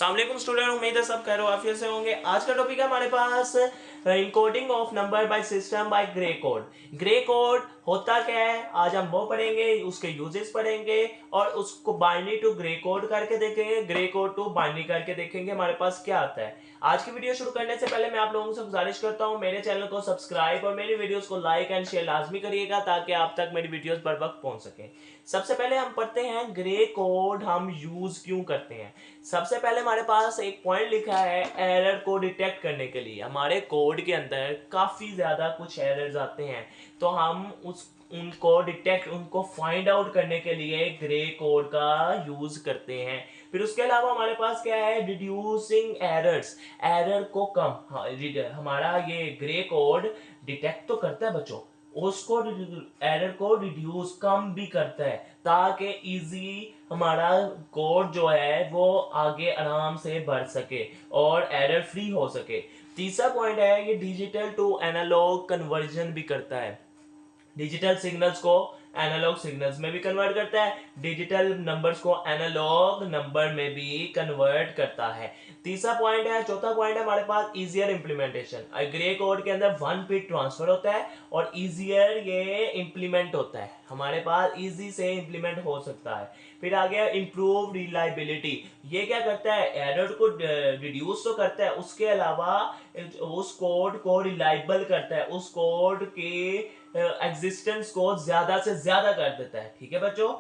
अस्सलाम वालेकुम स्टूडेंट, उम्मीद है सब खैर आफियत से होंगे। आज का टॉपिक है हमारे पास encoding of number by system by gray code. Gray code होता क्या है आज हम वो पढ़ेंगे, उसके यूजेस पढ़ेंगे और उसको बाइनरी टू ग्रे कोड करके देखेंगे, ग्रे कोड टू बाइनरी करके देखेंगे हमारे पास क्या आता है। आज की वीडियो शुरू करने से पहले मैं आप लोगों से गुजारिश करता हूं मेरे चैनल को सब्सक्राइब और मेरी वीडियोस को लाइक एंड शेयर लाजमी करिएगा ताकि आप तक मेरी वीडियोस बर वक्त पहुंच सके। सबसे पहले हम पढ़ते हैं ग्रे कोड हम यूज क्यों करते हैं। सबसे पहले हमारे पास एक पॉइंट लिखा है एरर को डिटेक्ट करने के लिए। हमारे कोड के अंदर काफी ज्यादा कुछ एरर्स आते हैं तो हम उनको फाइंड आउट करने के लिए ग्रे कोड का यूज करते हैं। फिर उसके अलावा हमारे पास क्या है, रिड्यूसिंग एरर्स, एरर को कम। हमारा ये ग्रे कोड डिटेक्ट तो करता है बच्चों, उसको एरर को रिड्यूस कम भी करता है ताकि इजी हमारा कोड जो है वो आगे आराम से बढ़ सके और एरर फ्री हो सके। तीसरा पॉइंट है ये डिजिटल टू एनालॉग कन्वर्जन भी करता है, डिजिटल सिग्नल्स को एनालॉग सिग्नल्स में भी कन्वर्ट करता है, डिजिटल नंबर्स को एनालॉग नंबर में भी कन्वर्ट करता है। तीसरा पॉइंट है, चौथा पॉइंट है हमारे पास इजियर इंप्लीमेंटेशन। ग्रे कोड के अंदर 1 बिट ट्रांसफर होता है और इजियर ये इंप्लीमेंट होता है, हमारे पास इजी से इंप्लीमेंट हो सकता है। फिर आ गया इंप्रूव रिलायबिलिटी, ये क्या करता है, एरर को रिड्यूस तो करता है, उसके अलावा उस कोड को रिलायबल करता है, उस कोड के एग्जिस्टेंस को ज्यादा से ज्यादा कर देता है। ठीक है बच्चों,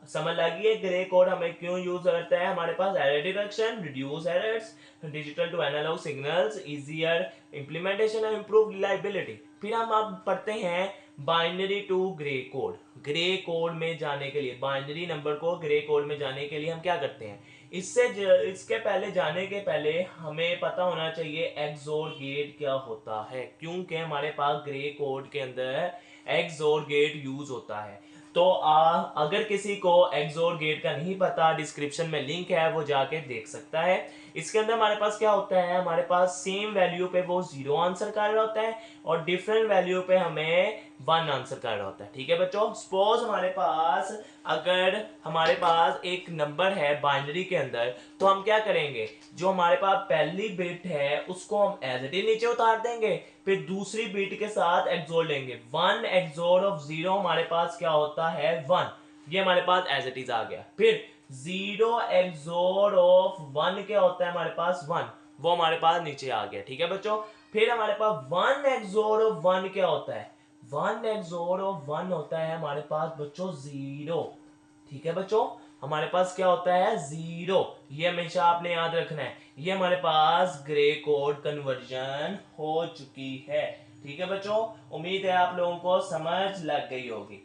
समझ लगी है ग्रे कोड हमें क्यों यूज करता है। हमारे पास error detection, reduce errors, digital to analog signals, easier implementation और इंप्रूव रिलायबिलिटी। फिर हम अब पढ़ते हैं binary to gray code. Gray code में जाने के लिए, बाइनरी नंबर को ग्रे कोड में जाने के लिए हम क्या करते हैं, इसके पहले जाने के पहले हमें पता होना चाहिए एक्सोर गेट क्या होता है, क्योंकि हमारे पास ग्रे कोड के अंदर एक्सोर गेट यूज होता है। तो अगर किसी को एक्सोर गेट का नहीं पता, डिस्क्रिप्शन में लिंक है वो जाके देख सकता है। इसके अंदर हमारे पास क्या होता है, हमारे पास सेम वैल्यू पे वो 0 आंसर कर रहा होता है और डिफरेंट वैल्यू पे हमें 1 आंसर कर रहा होता है। ठीक है बच्चों, सपोज अगर हमारे पास एक नंबर है बाइनरी के अंदर, तो हम क्या करेंगे, जो हमारे पास पहली बिट है उसको हम एज इट इज नीचे उतार देंगे, फिर दूसरी बिट के साथ एक्सोर लेंगे। 1 एक्सोर ऑफ 0 हमारे पास क्या होता है 1, ये हमारे पास एज इट इज आ गया। फिर 0 एक्सोर ऑफ 1 क्या होता है हमारे पास 1, वो हमारे पास नीचे आ गया। ठीक है बच्चों, फिर हमारे पास 1 एक्सोर ऑफ 1 क्या होता है, 1 एक्सोर ऑफ 1 होता है हमारे पास बच्चों 0। ठीक है बच्चों, हमारे पास क्या होता है 0, ये हमेशा आपने याद रखना है। ये हमारे पास ग्रे कोड कन्वर्जन हो चुकी है। ठीक है बच्चों, उम्मीद है आप लोगों को समझ लग गई होगी।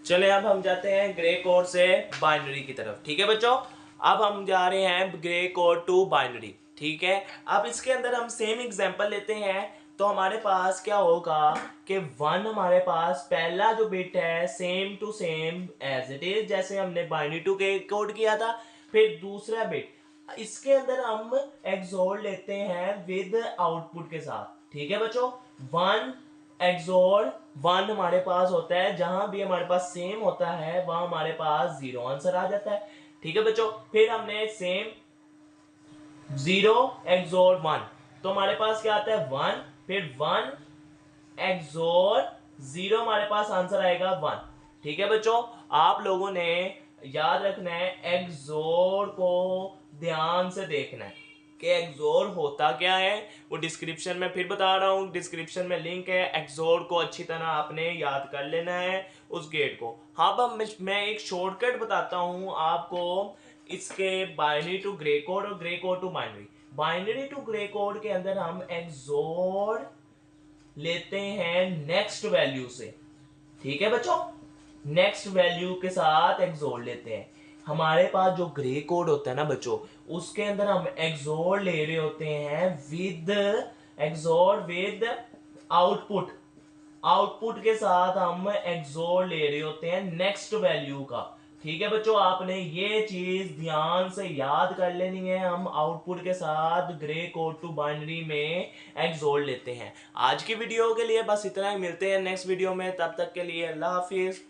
चले अब हम जाते हैं ग्रे कोड से बाइनरी की तरफ। ठीक है बच्चों, अब हम जा रहे हैं ग्रे कोड टू बाइनरी। ठीक है, अब इसके अंदर हम सेम एग्जांपल लेते हैं तो हमारे पास क्या होगा कि 1 हमारे पास पहला जो बिट है same to same as it is जैसे हमने बाइनरी टू के कोड किया था। फिर दूसरा बिट इसके अंदर हम एक्सोर लेते हैं विद आउटपुट के साथ। ठीक है बच्चों, 1 एक्सोर 1 हमारे पास होता है, जहां भी हमारे पास सेम होता है वहां हमारे पास 0 आंसर आ जाता है। ठीक है बच्चों, फिर हमने सेम 0 एक्सोर 1, तो हमारे पास क्या आता है 1, फिर 1 एक्सोर 0 हमारे पास आंसर आएगा 1। ठीक है बच्चों, आप लोगों ने याद रखना है, एक्सोर को ध्यान से देखना है कि एक्सोर होता क्या है, वो डिस्क्रिप्शन में फिर बता रहा हूं, डिस्क्रिप्शन में लिंक है, एक्सोर को अच्छी तरह आपने याद कर लेना है उस गेट को। हाँ, अब मैं एक शॉर्टकट बताता हूं आपको इसके बाइनरी टू ग्रे कोड और gray code to binary. Binary to gray code के अंदर हम एक्सोर लेते हैं नेक्स्ट वैल्यू से। ठीक है बच्चों, नेक्स्ट वैल्यू के साथ एक्सोर लेते हैं। हमारे पास जो ग्रे कोड होता है ना बच्चों, उसके अंदर हम एक्सोर ले रहे होते हैं विद आउटपुट, आउटपुट के साथ हम एक्सोर ले रहे होते हैं नेक्स्ट वैल्यू का। ठीक है बच्चों, आपने ये चीज ध्यान से याद कर लेनी है, हम आउटपुट के साथ ग्रे कोड टू बाइनरी में एक्सोर लेते हैं। आज की वीडियो के लिए बस इतना ही, मिलते हैं नेक्स्ट वीडियो में, तब तक के लिए अल्लाह हाफिज।